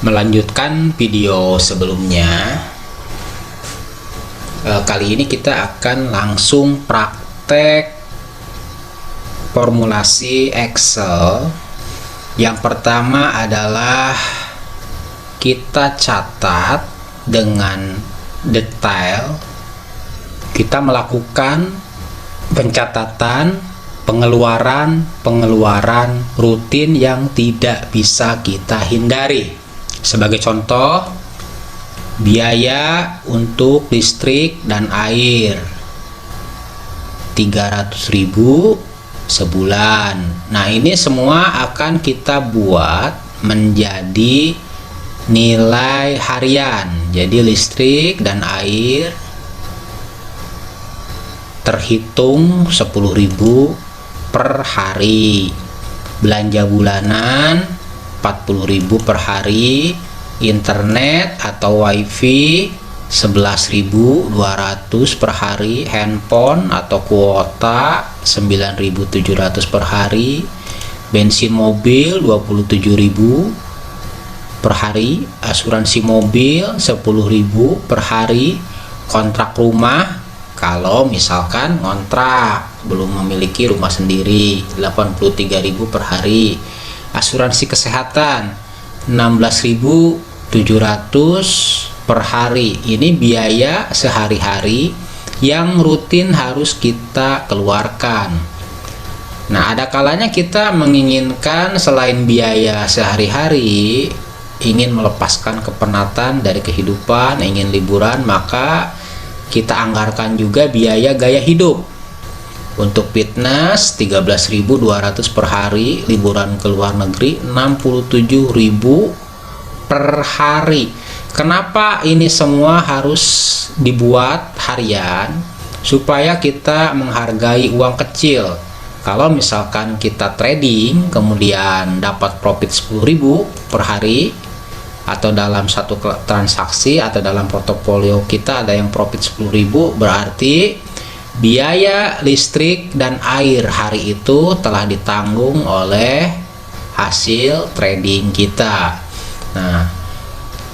Melanjutkan video sebelumnya, kali ini kita akan langsung praktek formulasi Excel. Yang pertama adalah kita catat dengan detail. Kita melakukan pencatatan pengeluaran rutin yang tidak bisa kita hindari. Sebagai contoh, biaya untuk listrik dan air 300.000 sebulan. Nah, ini semua akan kita buat menjadi nilai harian. Jadi listrik dan air terhitung 10.000 per hari. Belanja bulanan 40.000 per hari. Internet atau wifi 11.200 per hari. Handphone atau kuota 9.700 per hari. Bensin mobil 27.000 per hari. Asuransi mobil 10.000 per hari. Kontrak rumah, kalau misalkan kontrak belum memiliki rumah sendiri, 83.000 per hari. Asuransi kesehatan 16.700 per hari. Ini biaya sehari-hari yang rutin harus kita keluarkan. Nah, ada kalanya kita menginginkan selain biaya sehari-hari, ingin melepaskan kepenatan dari kehidupan, ingin liburan, maka kita anggarkan juga biaya gaya hidup. Untuk fitness 13.200 per hari, liburan ke luar negeri 67.000 per hari. Kenapa ini semua harus dibuat harian? Supaya kita menghargai uang kecil. Kalau misalkan kita trading kemudian dapat profit 10.000 per hari, atau dalam satu transaksi atau dalam portofolio kita ada yang profit 10.000, berarti biaya listrik dan air hari itu telah ditanggung oleh hasil trading kita. Nah,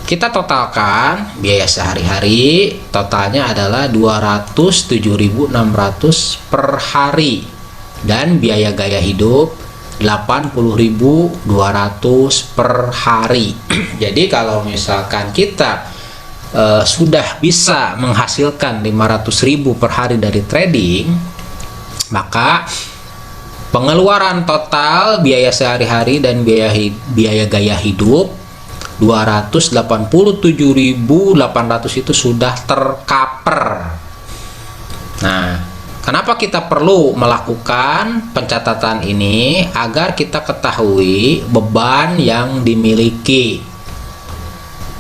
kita totalkan biaya sehari-hari, totalnya adalah 207.600 per hari, dan biaya gaya hidup 80.200 per hari. Jadi kalau misalkan kita sudah bisa menghasilkan 500.000 per hari dari trading, maka pengeluaran total biaya sehari-hari dan biaya gaya hidup 287.800 itu sudah tercover. Nah, kenapa kita perlu melakukan pencatatan ini? Agar kita ketahui beban yang dimiliki.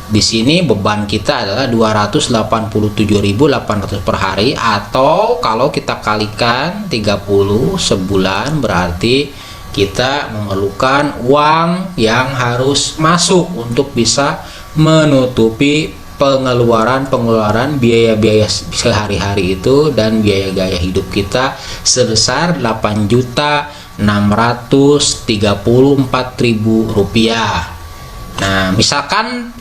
Di sini beban kita adalah 287.800 per hari, atau kalau kita kalikan 30 sebulan, berarti kita memerlukan uang yang harus masuk untuk bisa menutupi pengeluaran biaya-biaya sehari-hari itu dan biaya gaya hidup kita sebesar 8.634.000 rupiah. Nah, misalkan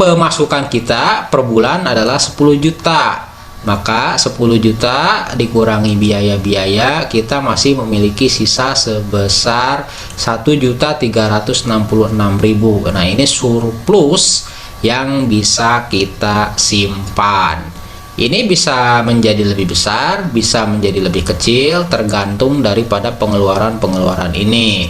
pemasukan kita per bulan adalah 10 juta, maka 10 juta dikurangi biaya-biaya, kita masih memiliki sisa sebesar 1.366.000. Nah, ini surplus yang bisa kita simpan. Ini bisa menjadi lebih besar, bisa menjadi lebih kecil, tergantung daripada pengeluaran ini.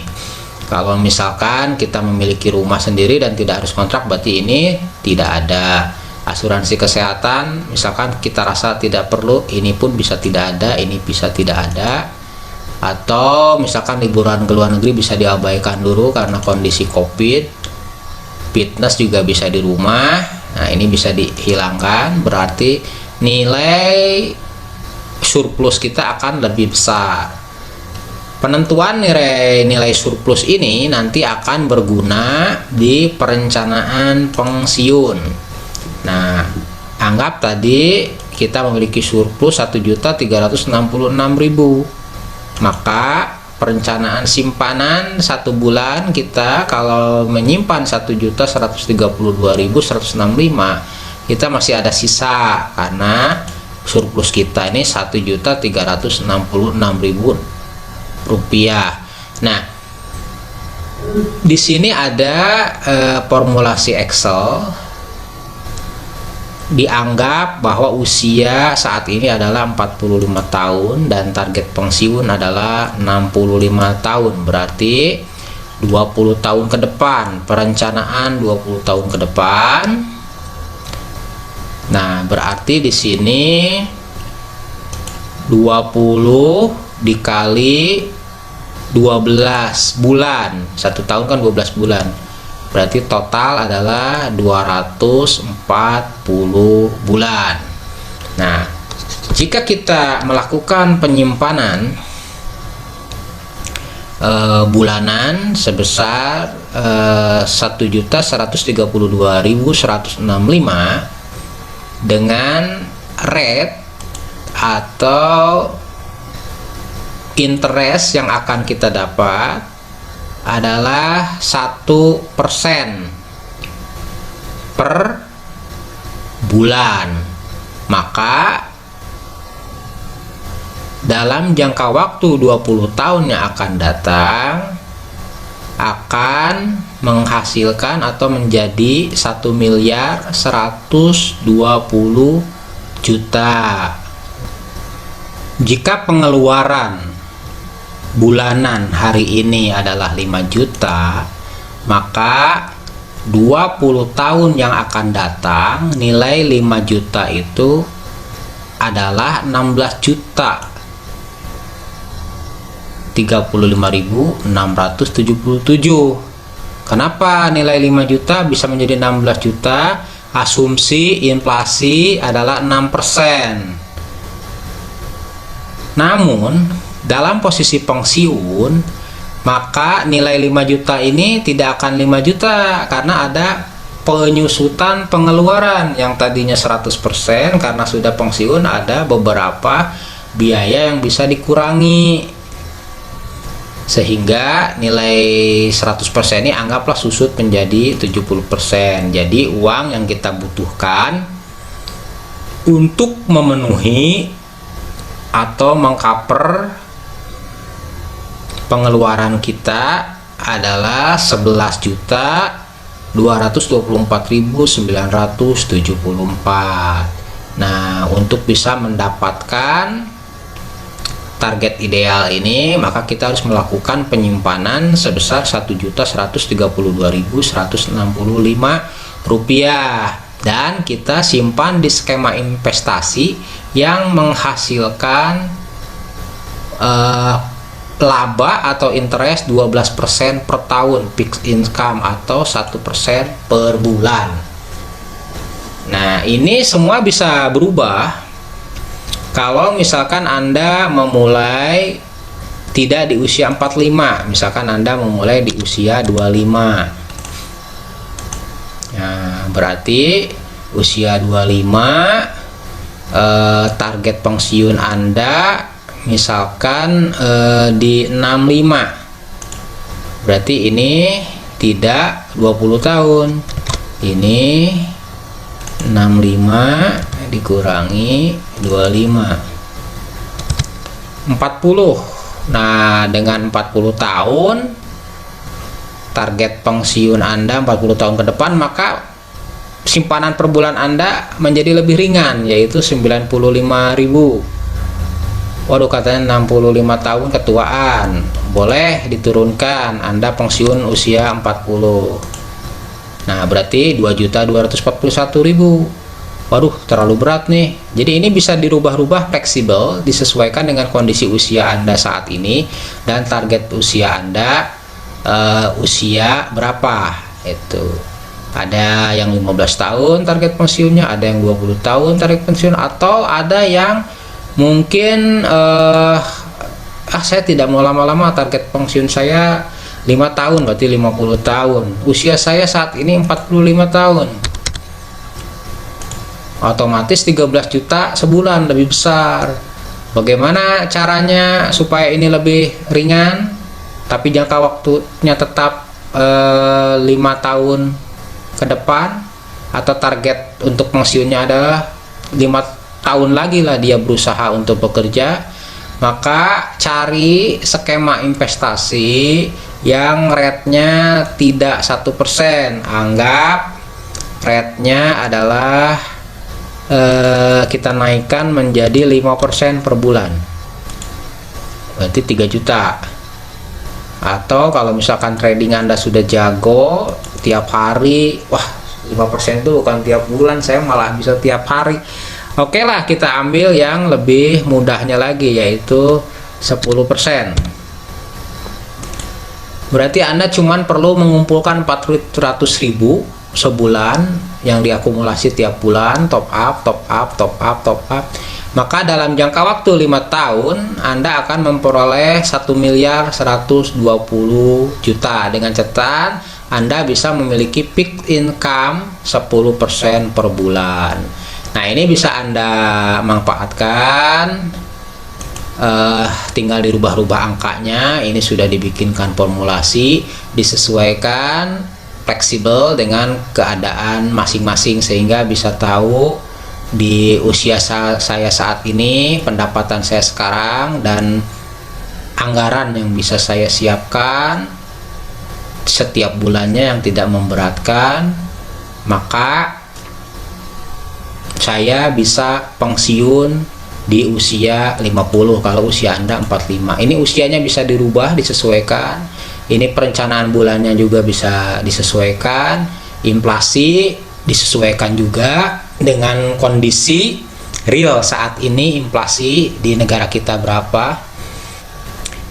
Kalau misalkan kita memiliki rumah sendiri dan tidak harus kontrak, berarti ini tidak ada. Asuransi kesehatan, misalkan kita rasa tidak perlu, ini pun bisa tidak ada, ini bisa tidak ada. Atau misalkan liburan ke luar negeri bisa diabaikan dulu karena kondisi COVID. Fitness juga bisa di rumah. Nah, ini bisa dihilangkan, berarti nilai surplus kita akan lebih besar. Penentuan nilai surplus ini nanti akan berguna di perencanaan pensiun. Nah, anggap tadi kita memiliki surplus 1.366.000. Maka perencanaan simpanan 1 bulan kita kalau menyimpan 1.132.165, kita masih ada sisa karena surplus kita ini 1.366.000 rupiah. Nah, di sini ada formulasi Excel. Dianggap bahwa usia saat ini adalah 45 tahun dan target pensiun adalah 65 tahun. Berarti 20 tahun ke depan, perencanaan 20 tahun ke depan. Nah, berarti di sini 20 dikali 12 bulan. 1 tahun kan 12 bulan. Berarti total adalah 240 bulan. Nah, jika kita melakukan penyimpanan bulanan sebesar 1.132.165 dengan rate atau interest yang akan kita dapat adalah 1% per bulan, maka dalam jangka waktu 20 tahun yang akan datang akan menghasilkan atau menjadi 1.120 juta. Jika pengeluaran bulanan hari ini adalah 5 juta, maka 20 tahun yang akan datang nilai 5 juta itu adalah 16 juta 35.677. Kenapa nilai 5 juta bisa menjadi 16 juta? Asumsi inflasi adalah 6%. Namun dalam posisi pensiun, maka nilai 5 juta ini tidak akan 5 juta karena ada penyusutan pengeluaran yang tadinya 100%. Karena sudah pensiun ada beberapa biaya yang bisa dikurangi, sehingga nilai 100% ini anggaplah susut menjadi 70%. Jadi uang yang kita butuhkan untuk memenuhi atau mengcover pengeluaran kita adalah 11.224.974. Nah, untuk bisa mendapatkan target ideal ini, maka kita harus melakukan penyimpanan sebesar 1.132.165 rupiah, dan kita simpan di skema investasi yang menghasilkan laba atau interest 12% per tahun, fixed income, atau 1% per bulan. Nah, ini semua bisa berubah kalau misalkan Anda memulai tidak di usia 45, misalkan Anda memulai di usia 25. Nah, berarti usia 25, target pensiun Anda misalkan di 65, berarti ini tidak 20 tahun, ini 65 dikurangi 25, 40. Nah, dengan 40 tahun target pensiun Anda 40 tahun ke depan, maka simpanan per bulan Anda menjadi lebih ringan, yaitu 95.000. Waduh, katanya 65 tahun ketuaan, boleh diturunkan, Anda pensiun usia 40. Nah, berarti 2.241.000. Waduh, terlalu berat nih. Jadi ini bisa dirubah-rubah, fleksibel, disesuaikan dengan kondisi usia Anda saat ini dan target usia Anda usia berapa. Itu ada yang 15 tahun target pensiunnya, ada yang 20 tahun target pensiun, atau ada yang mungkin saya tidak mau lama-lama, target pensiun saya 5 tahun, berarti 50 tahun. Usia saya saat ini 45 tahun. Otomatis 13 juta sebulan, lebih besar. Bagaimana caranya supaya ini lebih ringan tapi jangka waktunya tetap 5 tahun ke depan, atau target untuk pensiunnya adalah 5 tahun lagi lah dia berusaha untuk bekerja? Maka cari skema investasi yang rate-nya tidak 1%. Anggap rate-nya adalah kita naikkan menjadi 5% per bulan, berarti 3 juta. Atau kalau misalkan trading Anda sudah jago, tiap hari, wah 5% itu bukan tiap bulan, saya malah bisa tiap hari. Oke lah, kita ambil yang lebih mudahnya lagi, yaitu 10%. Berarti Anda cuman perlu mengumpulkan 400.000 sebulan yang diakumulasi tiap bulan, top up. Maka dalam jangka waktu 5 tahun Anda akan memperoleh 1.120.000.000 dengan catatan Anda bisa memiliki peak income 10% per bulan. Nah, ini bisa Anda manfaatkan, tinggal dirubah-rubah angkanya. Ini sudah dibikinkan formulasi, disesuaikan, fleksibel dengan keadaan masing-masing, sehingga bisa tahu di usia saya saat ini, pendapatan saya sekarang, dan anggaran yang bisa saya siapkan setiap bulannya yang tidak memberatkan. Maka saya bisa pensiun di usia 50 kalau usia Anda 45. Ini usianya bisa dirubah, disesuaikan. Ini perencanaan bulannya juga bisa disesuaikan, inflasi disesuaikan juga dengan kondisi real saat ini, inflasi di negara kita berapa.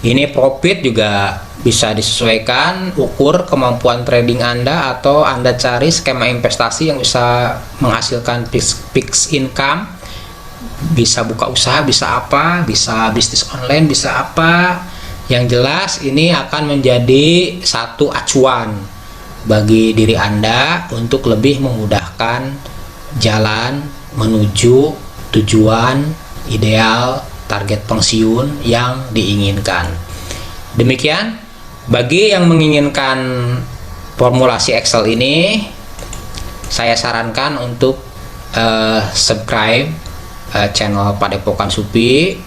Ini profit juga bisa disesuaikan, ukur kemampuan trading Anda, atau Anda cari skema investasi yang bisa menghasilkan fixed income. Bisa buka usaha, bisa apa, bisa bisnis online, bisa apa. Yang jelas ini akan menjadi satu acuan bagi diri Anda untuk lebih memudahkan jalan menuju tujuan ideal target pensiun yang diinginkan. Demikian, bagi yang menginginkan formulasi Excel ini, saya sarankan untuk subscribe channel Padepokan Supi.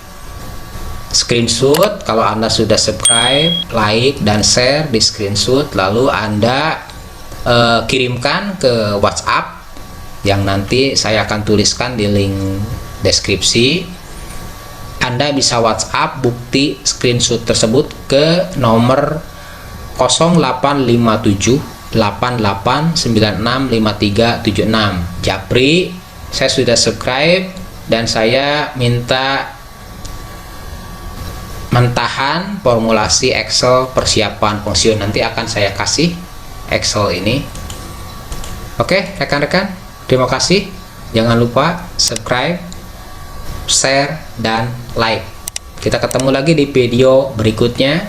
Screenshot kalau Anda sudah subscribe, like dan share di screenshot, lalu Anda kirimkan ke WhatsApp yang nanti saya akan tuliskan di link deskripsi. Anda bisa WhatsApp bukti screenshot tersebut ke nomor 0857 88965376. Japri, saya sudah subscribe dan saya minta mentahan formulasi Excel persiapan pensiun. Nanti akan saya kasih Excel ini. Oke, rekan-rekan, terima kasih. Jangan lupa subscribe, share, dan like. Kita ketemu lagi di video berikutnya.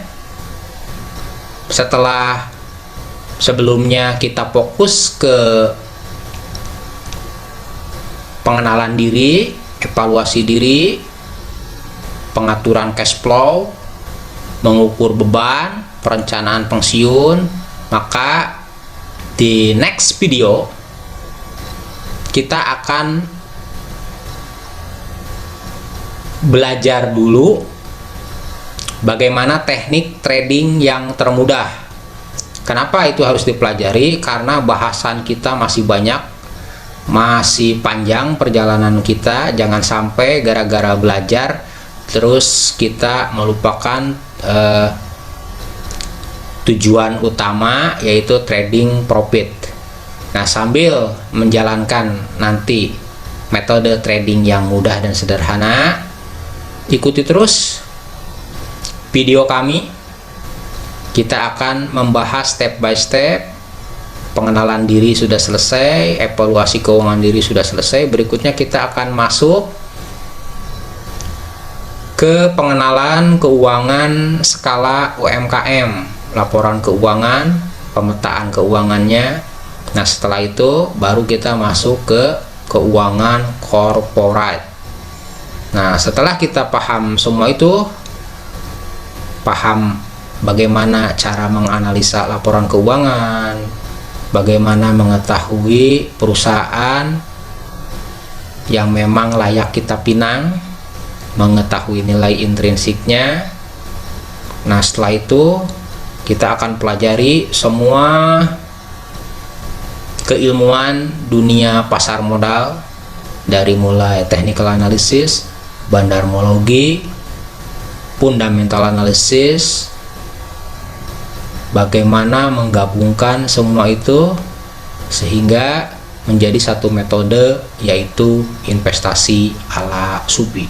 Setelah sebelumnya kita fokus ke pengenalan diri, evaluasi diri, pengaturan cash flow, mengukur beban, perencanaan pensiun. Maka di next video kita akan belajar dulu bagaimana teknik trading yang termudah. Kenapa itu harus dipelajari? Karena bahasan kita masih banyak, masih panjang perjalanan kita. Jangan sampai gara-gara belajar terus kita melupakan tujuan utama, yaitu trading profit. Nah, sambil menjalankan nanti metode trading yang mudah dan sederhana, ikuti terus video kami. Kita akan membahas step by step. Pengenalan diri sudah selesai, evaluasi keuangan diri sudah selesai. Berikutnya kita akan masuk ke pengenalan keuangan skala UMKM, laporan keuangan, pemetaan keuangannya. Nah, setelah itu baru kita masuk ke keuangan corporate. Nah, setelah kita paham semua itu, paham bagaimana cara menganalisa laporan keuangan, bagaimana mengetahui perusahaan yang memang layak kita pinang, mengetahui nilai intrinsiknya. Nah, setelah itu kita akan pelajari semua keilmuan dunia pasar modal, dari mulai technical analysis, bandarmologi, fundamental analysis, bagaimana menggabungkan semua itu sehingga menjadi satu metode, yaitu investasi ala Supi.